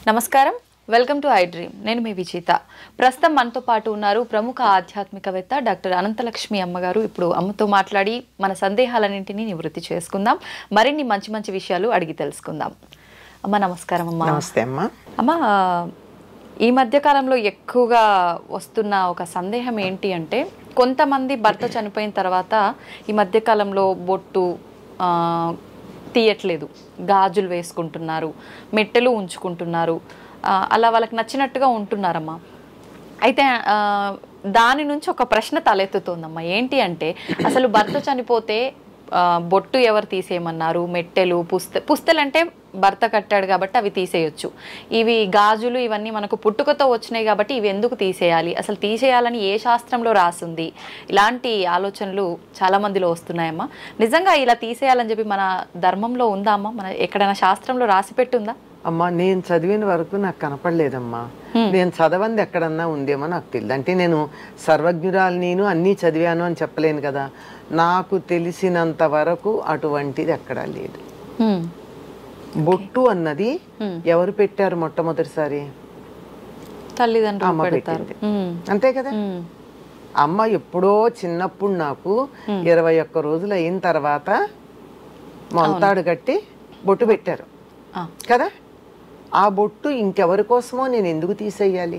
నమస్కారం, welcome to I dream. నేను మీ విజేత. ప్రస్తుతం మనతో పాటు ఉన్నారు ప్రముఖ ఆధ్యాత్మికవేత్త డాక్టర్ అనంతలక్ష్మి అమ్మగారు. ఇప్పుడు అమ్మతో మాట్లాడి మన సందేహాలన్నింటినీ నివృత్తి చేసుకుందాం, మరిన్ని మంచి మంచి విషయాలు అడిగి తెలుసుకుందాం. అమ్మ నమస్కారం. అమ్మ నమస్తే అమ్మ. అమ్మ, ఈ మధ్యకాలంలో ఎక్కువగా వస్తున్న ఒక సందేహం ఏంటి అంటే, కొంతమంది భర్త చనిపోయిన తర్వాత ఈ మధ్యకాలంలో బొట్టు తీయట్లేదు, గాజులు వేసుకుంటున్నారు, మెట్టెలు ఉంచుకుంటున్నారు, అలా వాళ్ళకి నచ్చినట్టుగా ఉంటున్నారమ్మా. అయితే దాని నుంచి ఒక ప్రశ్న తలెత్తుతోందమ్మా. ఏంటి అంటే, అసలు భర్త చనిపోతే బొట్టు ఎవరు తీసేయమన్నారు? మెట్టెలు, పుస్తెలు అంటే భర్త కట్టాడు కాబట్టి అవి తీసేయొచ్చు. ఇవి గాజులు ఇవన్నీ మనకు పుట్టుకతో వచ్చినాయి కాబట్టి ఇవి ఎందుకు తీసేయాలి? అసలు తీసేయాలని ఏ శాస్త్రంలో రాసింది? ఇలాంటి ఆలోచనలు చాలా మందిలో వస్తున్నాయమ్మా. నిజంగా ఇలా తీసేయాలని చెప్పి మన ధర్మంలో ఉందా అమ్మా? మన ఎక్కడైనా శాస్త్రంలో రాసి పెట్టుందా? అమ్మా, నేను చదివిన వరకు నాకు కనపడలేదమ్మా. నేను చదవంది ఎక్కడన్నా ఉందేమో నాకు తెలియదు. అంటే నేను సర్వజ్ఞురాలు, నేను అన్నీ చదివాను అని చెప్పలేను కదా. నాకు తెలిసినంత వరకు అటువంటిది ఎక్కడా లేదు. బొట్టు అన్నది ఎవరు పెట్టారు మొట్టమొదటిసారి? తల్లిదండ్రులు పెడతారు, అంతే కదా. అమ్మ ఎప్పుడో చిన్నప్పుడు నాకు 21 రోజులు అయిన తర్వాత మొలతాడు కట్టి బొట్టు పెట్టారు కదా. ఆ బొట్టు ఇంకెవరి కోసమో నేను ఎందుకు తీసేయాలి?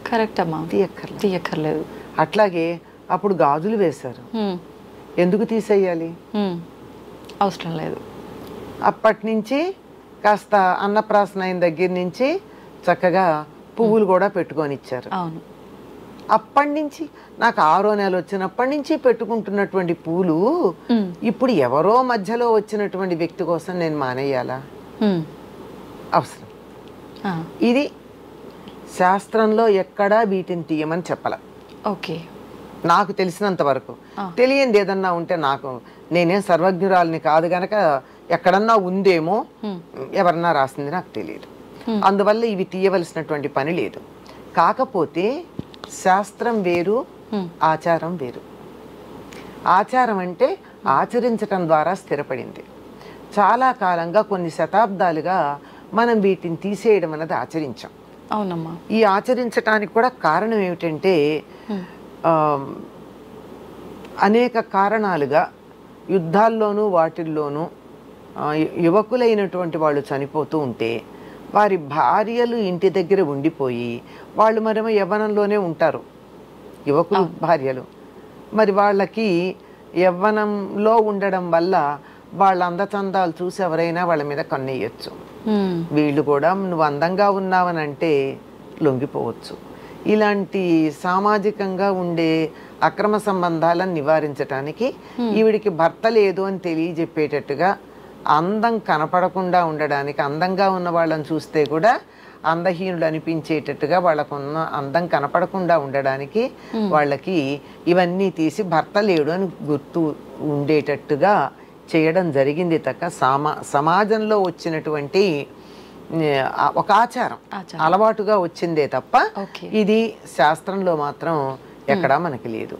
కరెక్ట్ అమ్మా, తీయక్కర్లేదు. అట్లాగే అప్పుడు గాజులు వేశారు, ఎందుకు తీసేయాలి? అవసరం లేదు. అప్పటి నుంచి కాస్త అన్నప్రాసన అయిన దగ్గర నుంచి చక్కగా పువ్వులు కూడా పెట్టుకొని ఇచ్చారు. అవును. అప్పటి నుంచి నాకు 6వ నెల వచ్చినప్పటి నుంచి పెట్టుకుంటున్నటువంటి పూలు ఇప్పుడు ఎవరో మధ్యలో వచ్చినటువంటి వ్యక్తి కోసం నేను మానేయాలా? అవసరం. ఇది శాస్త్రంలో ఎక్కడా వీటిని తీయమని చెప్పాల. ఓకే, నాకు తెలిసినంత వరకు. తెలియంది ఏదన్నా ఉంటే, నాకు నేనేం సర్వజ్ఞురాలని కాదు గనక ఎక్కడన్నా ఉందేమో, ఎవరన్నా రాసింది నాకు తెలియదు. అందువల్ల ఇవి తీయవలసినటువంటి పని లేదు. కాకపోతే శాస్త్రం వేరు, ఆచారం వేరు. ఆచారం అంటే ఆచరించటం ద్వారా స్థిరపడింది. చాలా కాలంగా, కొన్ని శతాబ్దాలుగా మనం వీటిని తీసేయడం అన్నది ఆచరించాం. అవునమ్మా. ఈ ఆచరించటానికి కూడా కారణం ఏమిటంటే, అనేక కారణాలుగా యుద్ధాల్లోనూ వాటిల్లోనూ యువకులైనటువంటి వాళ్ళు చనిపోతూ ఉంటే వారి భార్యలు ఇంటి దగ్గర ఉండిపోయి, వాళ్ళు మరేమో యవ్వనంలోనే ఉంటారు, యువకులు భార్యలు. మరి వాళ్ళకి యవ్వనంలో ఉండడం వల్ల వాళ్ళ అందచందాలు చూసి ఎవరైనా వాళ్ళ మీద కన్నెయ్యొచ్చు. వీళ్ళు కూడా నువ్వు అందంగా ఉన్నావనంటే లొంగిపోవచ్చు. ఇలాంటి సామాజికంగా ఉండే అక్రమ సంబంధాలను నివారించటానికి ఈవిడికి భర్త లేదు అని తెలియజెప్పేటట్టుగా, అందం కనపడకుండా ఉండడానికి, అందంగా ఉన్న వాళ్ళని చూస్తే కూడా అందహీనులు అనిపించేటట్టుగా, వాళ్ళకున్న అందం కనపడకుండా ఉండడానికి వాళ్ళకి ఇవన్నీ తీసి భర్త లేడు అని గుర్తు ఉండేటట్టుగా చేయడం జరిగింది. తక్క సమాజంలో వచ్చినటువంటి ఒక ఆచారం, అలవాటుగా వచ్చిందే తప్ప ఇది శాస్త్రంలో మాత్రం ఎక్కడా మనకి లేదు.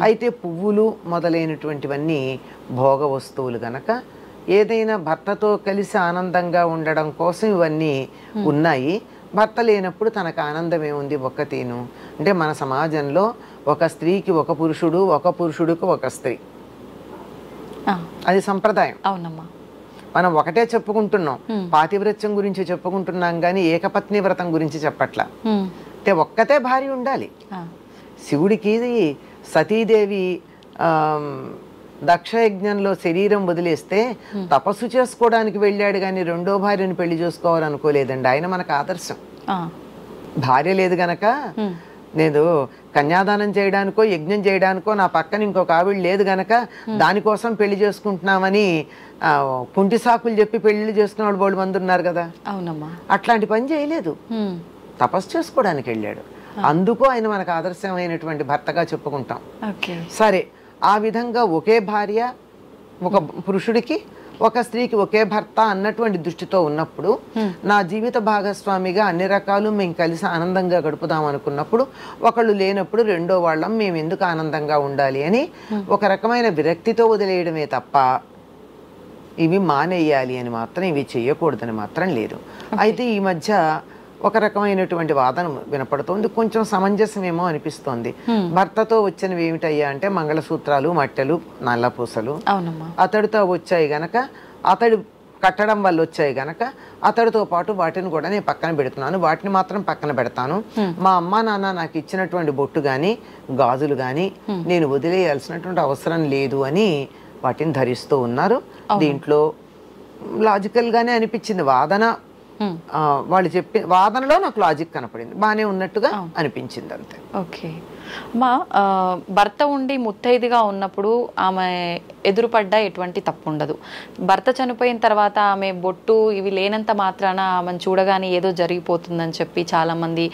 అయితే పువ్వులు మొదలైనటువంటివన్నీ భోగ వస్తువులు గనక, ఏదైనా భర్తతో కలిసి ఆనందంగా ఉండడం కోసం ఇవన్నీ ఉన్నాయి. భర్త లేనప్పుడు తనకు ఆనందం ఏముంది? ఒక్కతేను. అంటే మన సమాజంలో ఒక స్త్రీకి ఒక పురుషుడు, ఒక పురుషుడికి ఒక స్త్రీ, అది సంప్రదాయం. అవునమ్మా. మనం ఒకటే చెప్పుకుంటున్నాం, పాతివ్రత్యం గురించి చెప్పుకుంటున్నాం కానీ ఏకపత్ని వ్రతం గురించి చెప్పట్లా. అంటే ఒక్కతే భార్య ఉండాలి. శివుడికి సతీదేవి దక్షయజ్ఞంలో శరీరం వదిలేస్తే తపస్సు చేసుకోవడానికి వెళ్ళాడు కానీ రెండో భార్యను పెళ్లి చేసుకోవాలనుకోలేదండి. ఆయన మనకు ఆదర్శం. భార్య లేదు గనక నేను కన్యాదానం చేయడానికో యజ్ఞం చేయడానికో నా పక్కన ఇంకొక ఆవిడ లేదు గనక దానికోసం పెళ్లి చేసుకుంటున్నామని కుంటి సాకులు చెప్పి పెళ్లి చేసుకున్న వాళ్ళు బోల్డ్ మంది ఉన్నారు కదా. అవునమ్మా. అట్లాంటి పని చేయలేదు, తపస్సు చేసుకోవడానికి వెళ్ళాడు. అందుకు ఆయన మనకు ఆదర్శమైనటువంటి భర్తగా చెప్పుకుంటాం. సరే, ఆ విధంగా ఒకే భార్య ఒక పురుషుడికి, ఒక స్త్రీకి ఒకే భర్త అన్నటువంటి దృష్టితో ఉన్నప్పుడు, నా జీవిత భాగస్వామిగా అన్ని రకాలు మేము కలిసి ఆనందంగా గడుపుదాం అనుకున్నప్పుడు, ఒకళ్ళు లేనప్పుడు రెండో వాళ్ళం మేము ఎందుకు ఆనందంగా ఉండాలి అని ఒక రకమైన విరక్తితో వదిలేయడమే తప్ప ఇవి మానేయాలి అని మాత్రం, ఇవి చేయకూడదని మాత్రం లేదు. అయితే ఈ మధ్య ఒక రకమైనటువంటి వాదన వినపడుతోంది. కొంచెం సమంజసమేమో అనిపిస్తోంది. భర్తతో వచ్చినవి ఏమిటయ్యా అంటే మంగళసూత్రాలు, మట్టెలు, నల్లపూసలు అతడితో వచ్చాయి గనక, అతడు కట్టడం వల్ల వచ్చాయి గనక అతడితో పాటు వాటిని కూడా నేను పక్కన పెడుతున్నాను, వాటిని మాత్రం పక్కన పెడతాను. మా అమ్మ నాన్న నాకు ఇచ్చినటువంటి బొట్టు కానీ గాజులు కానీ నేను వదిలేయాల్సినటువంటి అవసరం లేదు అని వాటిని ధరిస్తూ ఉన్నారు. దీంట్లో లాజికల్ గానే అనిపించింది వాదన. వాళ్ళు చెప్పి వాదనలో నాకు లాజిక్ కనపడింది, బాగానే ఉన్నట్టుగా అనిపించింది అంతే. ఓకే మా భర్త ఉండి ముత్తైదుగా ఉన్నప్పుడు ఆమె ఎదురుపడ్డా ఎటువంటి తప్పు ఉండదు. భర్త చనిపోయిన తర్వాత ఆమె బొట్టు ఇవి లేనంత మాత్రాన ఆమెను చూడగానే ఏదో జరిగిపోతుందని చెప్పి చాలామంది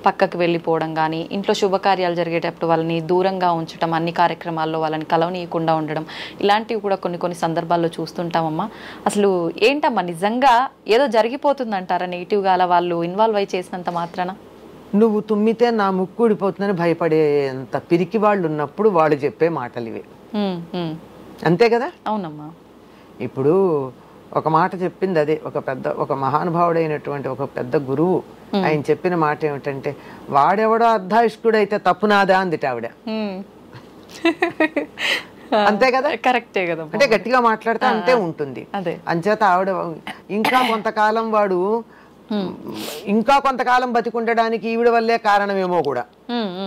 పక్కకు వెళ్ళిపోవడం కానీ, ఇంట్లో శుభకార్యాలు జరిగేటప్పుడు వాళ్ళని దూరంగా ఉంచడం, అన్ని కార్యక్రమాల్లో వాళ్ళని కలవనీయకుండా ఉండడం, ఇలాంటివి కూడా కొన్ని సందర్భాల్లో చూస్తుంటామమ్మా. అసలు ఏంటమ్మా నిజంగా ఏదో జరిగిపోతుందంటారా నెగిటివ్గా అలా వాళ్ళు ఇన్వాల్వ్ అయి చేసినంత మాత్రాన? నువ్వు తుమ్మితే నా ముక్కు ఊడిపోతుందని భయపడేంత పిరికి వాళ్ళు ఉన్నప్పుడు వాళ్ళు చెప్పే మాటలు ఇవే, అంతే కదా? అవునమ్మా. ఇప్పుడు ఒక మాట చెప్పింది అదే, ఒక మహానుభావుడైనటువంటి ఒక పెద్ద గురువు ఆయన చెప్పిన మాట ఏమిటంటే, వాడెవడో అర్ధాయుష్కుడైతే తప్పు నాదా అందిట ఆవిడ. అంతే కదా? కరెక్టే కదా. అంటే గట్టిగా మాట్లాడితే అంతే ఉంటుంది. అంచేత ఆవిడ ఇంకా కొంతకాలం బతికుండడానికి ఈవిడ వల్లే కారణమేమో కూడా,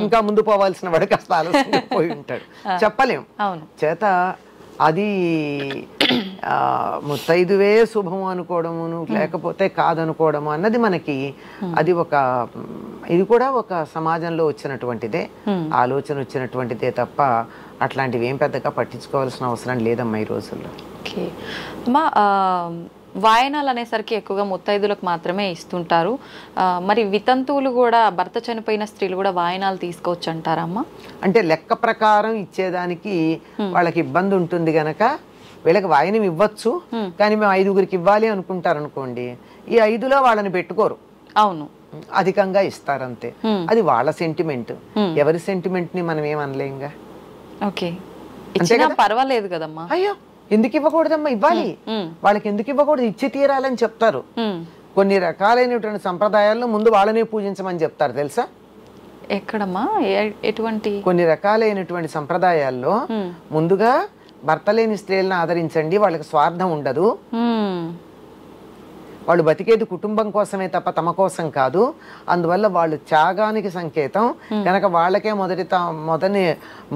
ఇంకా ముందు పోవాల్సిన వాడు కాస్త ఆలోచన పోయి ఉంటాడు, చెప్పలేం. చేత అది ముత్తైదువే శుభము అనుకోవడమును లేకపోతే కాదనుకోవడము అన్నది మనకి అది ఇది కూడా ఒక సమాజంలో వచ్చినటువంటిదే, ఆలోచన వచ్చినటువంటిదే తప్ప అట్లాంటివి ఏం పెద్దగా పట్టించుకోవాల్సిన అవసరం లేదమ్మా ఈ రోజుల్లో. వాయనాలు అనేసరికి ఎక్కువగా ముత్తైదులకు మాత్రమే ఇస్తుంటారు. మరి వితంతువులు కూడా, భర్త చనిపోయిన స్త్రీలు కూడా వాయనాలు తీసుకోవచ్చు అంటారమ్మా? అంటే లెక్క ప్రకారం ఇచ్చేదానికి వాళ్ళకి ఇబ్బంది ఉంటుంది గనక వీళ్ళకి వాయనం ఇవ్వచ్చు, కానీ మేము 5గురికి ఇవ్వాలి అనుకుంటారు అనుకోండి, ఈ 5లో వాళ్ళని పెట్టుకోరు. అవును, అధికంగా ఇస్తారంతే. అది వాళ్ళ సెంటిమెంట్, ఎవరి సెంటిమెంట్ ని మనం ఏమనలేంగా. ఓకే, పర్వాలేదు కదమ్మా. అయ్యో ఎందుకు ఇవ్వకూడదమ్మా, ఇవ్వాలి. వాళ్ళకి ఎందుకు ఇవ్వకూడదు, ఇచ్చి తీరాలని చెప్తారు. కొన్ని రకాలైనటువంటి సంప్రదాయాల్లో ముందు వాళ్ళనే పూజించమని చెప్తారు తెలుసా? ఎక్కడమ్మా, ఎటువంటి? కొన్ని రకాలైనటువంటి సంప్రదాయాల్లో ముందుగా భర్త లేని స్త్రీలను ఆదరించండి, వాళ్ళకి స్వార్థం ఉండదు, వాళ్ళు బతికేది కుటుంబం కోసమే తప్ప తమ కోసం కాదు, అందువల్ల వాళ్ళు త్యాగానికి సంకేతం కనుక వాళ్ళకే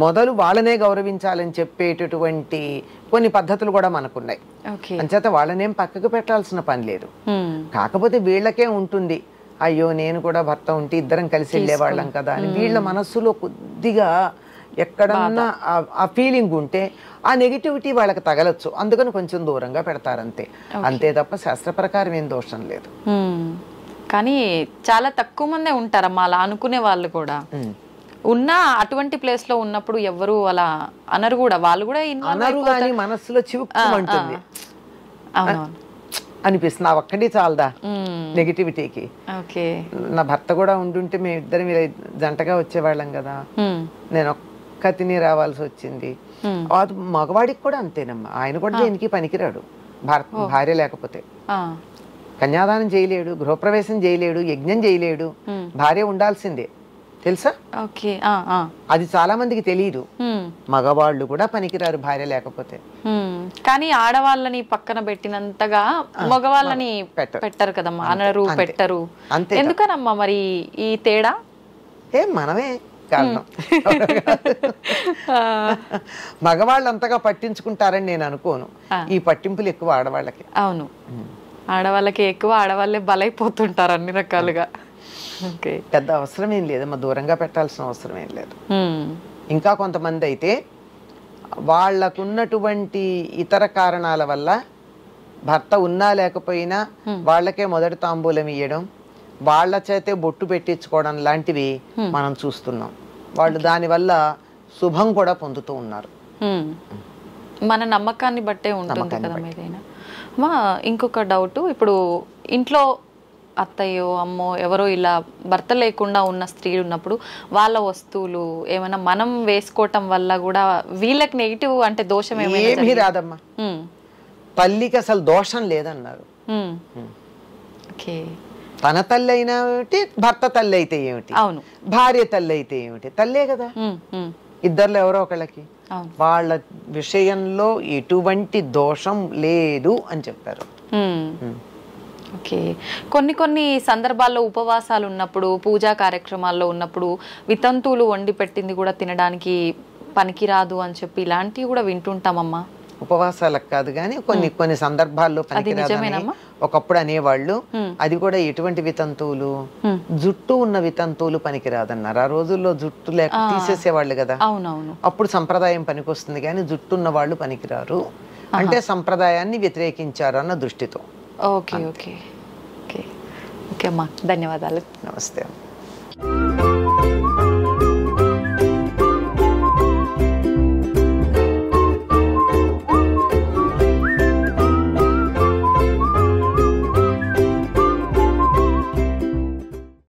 మొదలు వాళ్ళనే గౌరవించాలని చెప్పేటటువంటి కొన్ని పద్ధతులు కూడా మనకున్నాయి. అంచేత వాళ్ళనేం పక్కకు పెట్టాల్సిన పని లేదు. కాకపోతే వీళ్ళకే ఉంటుంది, అయ్యో నేను కూడా భర్త ఉంటే ఇద్దరం కలిసి వెళ్ళేవాళ్ళం కదా అని వీళ్ళ మనస్సులో కొద్దిగా ఎక్కడన్నా ఆ ఫీలింగ్ ఉంటే ఆ నెగిటివిటీ వాళ్ళకి తగలొచ్చు, అందుకని కొంచెం దూరంగా పెడతారంతే, అంతే తప్ప శాస్త్ర ప్రకారం ఏం దోషం లేదు. కానీ చాలా తక్కువ మందే ఉంటారమ్మా అలా అనుకునే వాళ్ళు కూడా. ఉన్నా అటువంటి ప్లేస్ లో ఉన్నప్పుడు ఎవరు అలా అనరు కూడా, వాళ్ళు కూడా అనరు, కానీ మనస్సులో చివుక్కుమంటుంది అనిపిస్తుంది. ఒక్కటి చాలదా నెగిటివిటీకి? నా భర్త కూడా ఉండుంటే మేము ఇద్దరం జంటగా వచ్చేవాళ్ళం కదా, నేను ఒక్కతిని రావాల్సి వచ్చింది. మగవాడికి కూడా అంతేనమ్మా, ఆయన కూడా దేనికి పనికిరాడు భార్య లేకపోతే. కన్యాదానం చేయలేడు, గృహప్రవేశం చేయలేడు, యజ్ఞం చేయలేడు, భార్య ఉండాల్సిందే తెలుసా? అది చాలా మందికి తెలియదు. మగవాళ్ళు కూడా పనికిరారు భార్య లేకపోతే. కానీ ఆడవాళ్ళని పక్కన పెట్టినంతగా మగవాళ్ళని పెట్టరు కదమ్మా, అనరు, పెట్టరు. ఎందుకనమ్మా మరి ఈ తేడా? మనమే కారణం. మగవాళ్ళు అంతగా పట్టించుకుంటారని నేను అనుకోను, ఈ పట్టింపులు ఎక్కువ ఆడవాళ్ళకి. అవును, ఆడవాళ్ళకి ఎక్కువ, ఆడవాళ్ళే బలైపోతుంటారు అన్ని రకాలుగా. పెద్ద అవసరం ఏం లేదమ్మా, దూరంగా పెట్టాల్సిన అవసరం ఏం లేదు. ఇంకా కొంతమంది అయితే వాళ్ళకున్నటువంటి ఇతర కారణాల వల్ల భర్త ఉన్నా లేకపోయినా వాళ్ళకే మొదటి తాంబూలం ఇయ్యడం, వాళ్ళ చేతే బొట్టు పెట్టించుకోవడం లాంటివి మనం చూస్తున్నాం. వాళ్ళు దానివల్ల శుభం కూడా పొందుతూ ఉన్నారు. మన నమ్మకాన్ని బట్టే ఉంటుంది కదా ఏదైనా. మా ఇంకొక డౌట్, ఇప్పుడు ఇంట్లో అత్తయ్యో అమ్మో ఎవరో ఇలా భర్త లేకుండా ఉన్న స్త్రీలు ఉన్నప్పుడు వాళ్ళ వస్తువులు ఏమైనా మనం వేసుకోవటం వల్ల కూడా వీళ్ళకి నెగిటివ్ అంటే దోషం ఏమీ రాదమ్మా. తల్లికి అసలు దోషం లేదన్నారు. తన తల్లి అయినా ఏమిటి, భర్త తల్లి అయితే ఏమిటి, అవును భార్య తల్లి అయితే ఏమిటి, తల్లే కదా ఇద్దర్లో ఎవరో ఒకళ్ళకి. వాళ్ళ విషయంలో ఎటువంటి దోషం లేదు అని చెప్పారు. ఓకే. కొన్ని సందర్భాల్లో ఉపవాసాలు ఉన్నప్పుడు, పూజా కార్యక్రమాల్లో ఉన్నప్పుడు వితంతువులు వండి పెట్టింది కూడా తినడానికి పనికిరాదు అని చెప్పి ఇలాంటివి కూడా వింటుంటామమ్మా. ఉపవాసాలకు కాదు కానీ కొన్ని సందర్భాల్లో పనికిరాదని ఒకప్పుడు అనేవాళ్ళు. అది కూడా ఎటువంటి వితంతువులు, జుట్టు ఉన్న వితంతువులు పనికిరాదన్నారు. ఆ రోజుల్లో జుట్టు లేక తీసేసేవాళ్ళు కదా. అవునవును. అప్పుడు సంప్రదాయం పనికొస్తుంది కానీ జుట్టు ఉన్న వాళ్ళు పనికిరారు అంటే సంప్రదాయాన్ని వ్యతిరేకించారు అన్న దృష్టితో. ఓకే ఓకే ఓకే ఓకే అమ్మా, ధన్యవాదాలు. నమస్తే.